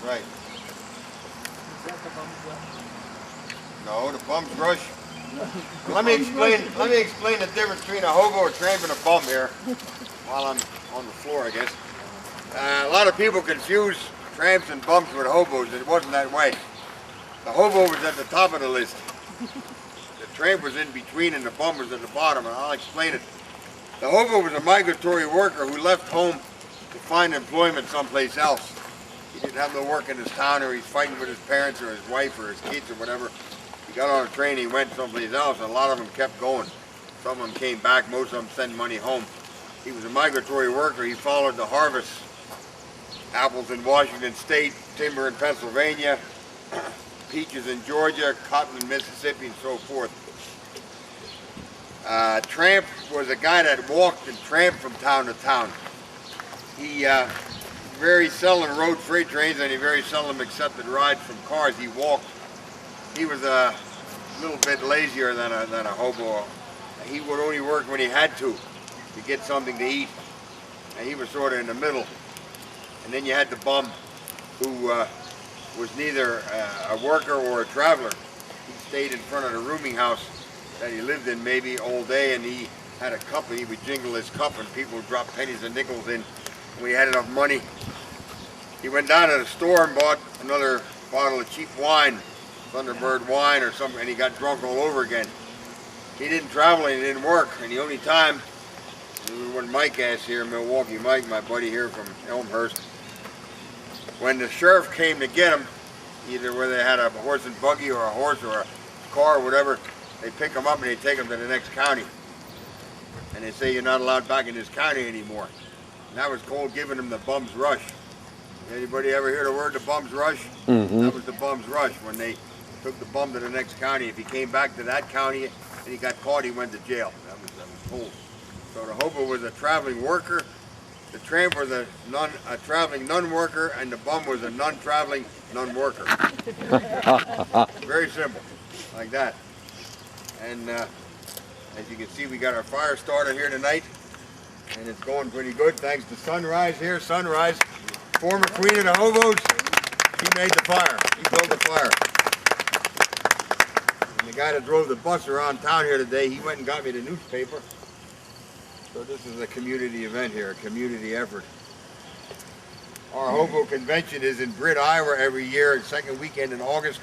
Right. Is that the bum's rush? No, the bum's rush. Let me explain the difference between a hobo, a tramp, and a bum here. While I'm on the floor, I guess. A lot of people confuse tramps and bums with hobos. It wasn't that way. The hobo was at the top of the list. The tramp was in between and the bum was at the bottom, and I'll explain it. The hobo was a migratory worker who left home to find employment someplace else. He didn't have no work in his town, or he's fighting with his parents or his wife or his kids or whatever. He got on a train, he went someplace else, and a lot of them kept going. Some of them came back, most of them sent money home. He was a migratory worker. He followed the harvest. Apples in Washington State, timber in Pennsylvania, peaches in Georgia, cotton in Mississippi, and so forth. Tramp was a guy that walked and tramped from town to town. He very seldom rode freight trains, and he very seldom accepted rides from cars. He walked. He was a little bit lazier than a hobo. He would only work when he had to get something to eat. And he was sort of in the middle. And then you had the bum, who was neither a worker or a traveler. He stayed in front of the rooming house that he lived in maybe all day, and he had a cup, and he would jingle his cup, and people would drop pennies and nickels in. When he had enough money, he went down to the store and bought another bottle of cheap wine, Thunderbird wine or something, and he got drunk all over again. He didn't travel and he didn't work, and the only time, when Mike asked here in Milwaukee, Mike, my buddy here from Elmhurst, when the sheriff came to get him, either where they had a horse and buggy or a horse or a car or whatever, they pick him up and they take him to the next county. And they say you're not allowed back in this county anymore. And that was called giving him the bum's rush. Anybody ever hear the word the bum's rush? Mm-hmm. That was the bum's rush when they took the bum to the next county. If he came back to that county and he got caught, he went to jail. That was told. So the hobo was a traveling worker, the tramp was a traveling non-worker, and the bum was a non-traveling non-worker. Very simple, like that. And as you can see, we got our fire starter here tonight, and it's going pretty good thanks to Sunrise here. Sunrise, former queen of the hobos, she made the fire. She built the fire. And the guy that drove the bus around town here today, he went and got me the newspaper. So this is a community event here, a community effort. Our hobo convention is in Britt, Iowa every year, the second weekend in August.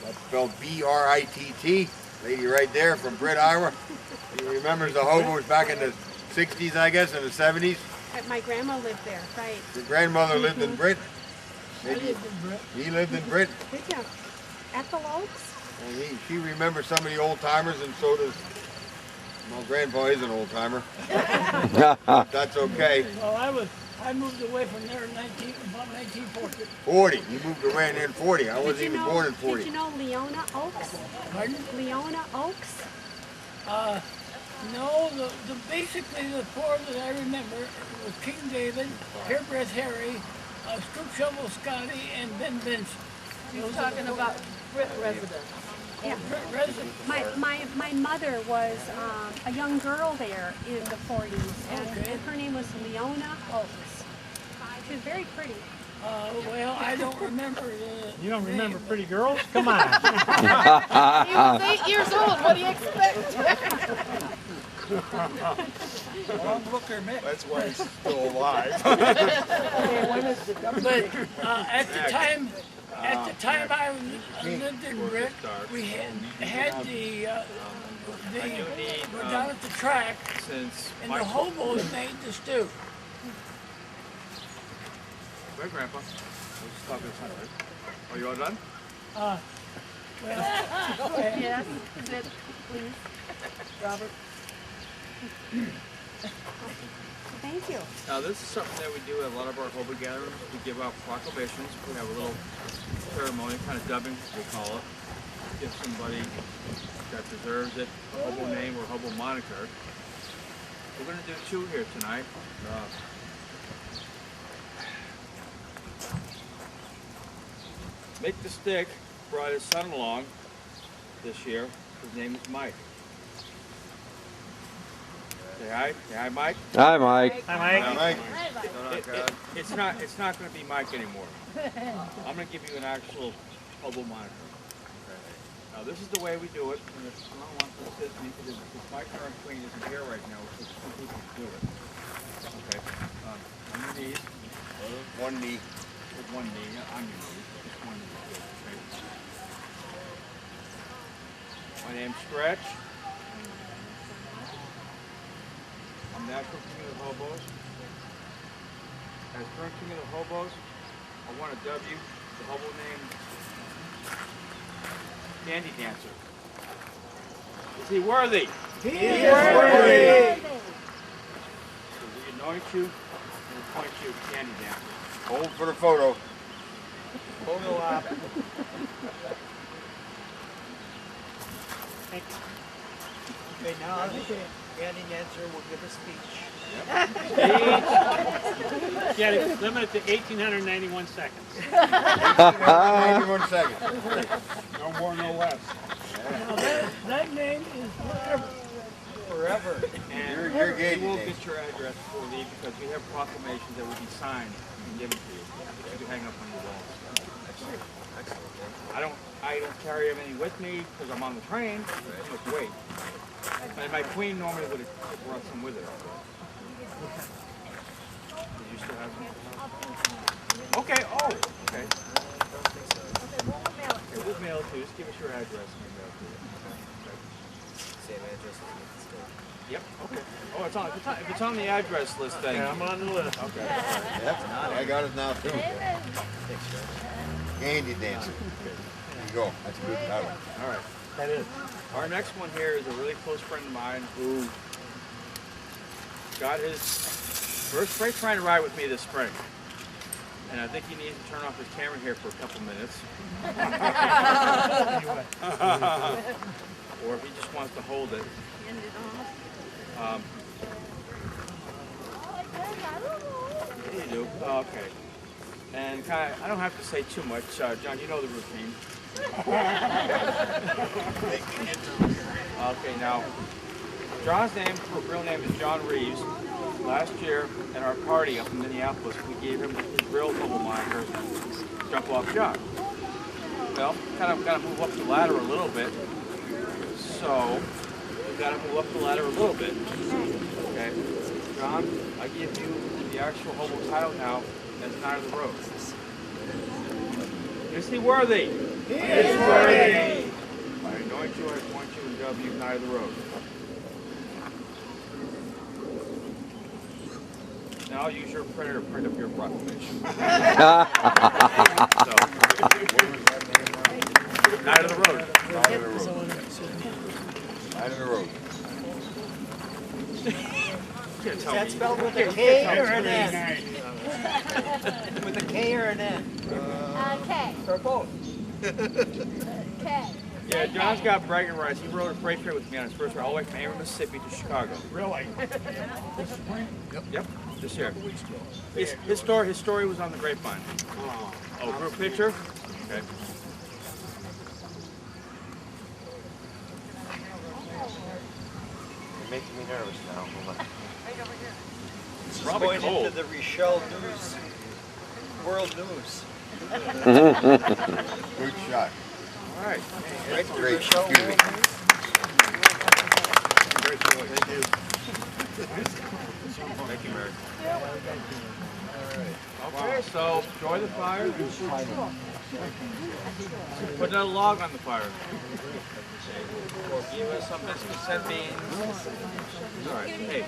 That's spelled B-R-I-T-T. Lady right there from Britt, Iowa. She remembers the hobos back in the 60s, I guess, in the 70s. My grandma lived there, right. Your grandmother lived in Britt? I lived in Britt. He lived in Britt? Did you? Ethel Oaks? And she remembers some of the old timers, and so does, well, Grandpa is an old timer. That's okay. Well, I moved away from there in about 1940. 40. You moved away in 40. I wasn't even born in 40. Did you know Leona Oaks? Pardon? Leona Oaks? No, basically the four that I remember was King David, Hairbreadth Harry, Scoop Shovel Scotty, and Ben Benson. He's talking about Britt residents. Yeah. My mother was a young girl there in the 40s, and her name was Leona Oaks. She was very pretty. Well, I don't remember You don't remember pretty girls? Come on. He was 8 years old. What do you expect? Long looker Mick. That's why he's still alive. But at the time I lived in Britt, we had we're down at the track, and the hobos made the stew. Right, Grandpa. We'll just talk this right? Are you all done? Well, Yes, please. Robert. Thank you. Now this is something that we do at a lot of our hobo gatherings. We give out proclamations. We have a little ceremony, kind of dubbing, we call it. Give somebody that deserves it a hobo name or hobo moniker. We're going to do two here tonight. Make the Stick brought his son along this year. His name is Mike. Say hi. Say hi, Mike. Hi, Mike. Hi, Mike. Mike. It's not going to be Mike anymore. I'm going to give you an actual hobo moniker. Now this is the way we do it. And if someone wants to assist me, because my current queen isn't here right now, it's just two people to do it. Okay. On your knees. One knee. With one knee. On your knees. Just one knee. Okay. My name's Stretch. I'm the actual king of the hobos. As current king of the hobos, I want to dub you the hobo name Candy Dancer. Is he worthy? He is worthy. So we anoint you and appoint you Candy Dancer. Hold for the photo. Photo op. Okay, now Candy Dancer will give a speech. Yeah, it's limited to 1,891 seconds. 91 seconds. No more, no less. Now that name is forever. Forever. And You're we Candy will Dancer. get your address before we leave because we have proclamations that will be signed and given to you. That you can hang up on your walls. I don't carry everything with me because I'm on the train. It's too much weight. And my queen normally would have brought some with her. Did you still have some? Okay. Oh. Okay. Okay, we'll mail it to you. Just give us your address and we'll mail it to you. Same address. Yep. Okay. Oh, if it's on the address list, then. Yeah, I'm on the list. Okay. Yep. I got it now too. Candy Dancer. There you go. That's a good title. All right. That is. Our next one here is a really close friend of mine who got his first freight trying to ride with me this spring. And I think he needs to turn off his camera here for a couple minutes. Or if he just wants to hold it. You do? Oh, okay. And kind of, I don't have to say too much. John, you know the routine. Okay, now, John's real name is John Reeves. Last year at our party up in Minneapolis, we gave him his real hobo moniker, Jump Off John. Well, kind of got to move up the ladder a little bit. So, we've got to move up the ladder a little bit. Okay, John, I give you the actual hobo title now as Knight of the Road. Is he worthy? He is worthy. I anoint you, I appoint you, and dub you Knight of the Road. Now I'll use your printer to print up your proclamation. So, Knight of the Road. Knight of the Road. Knight of the Road. Is that spelled with a K or an N? With a K or an N? K. Or both? K. Yeah, John's got bragging rights. He rode a freight train with me on his first ride all the way from Ames, Mississippi to Chicago. Really? Yep, this year. His story was on the grapevine. Oh, group picture? Okay. You're making me nervous now. Hold on. This is Probably going cold. into the Rochelle News, World News. Good shot. All right. Right to Great. Rochelle Excuse me. World News. Great choice. Thank you. Thank you, Mary. Okay, so enjoy the fire. Put another log on the fire. Or give us some biscuits and beans. All right. Hey.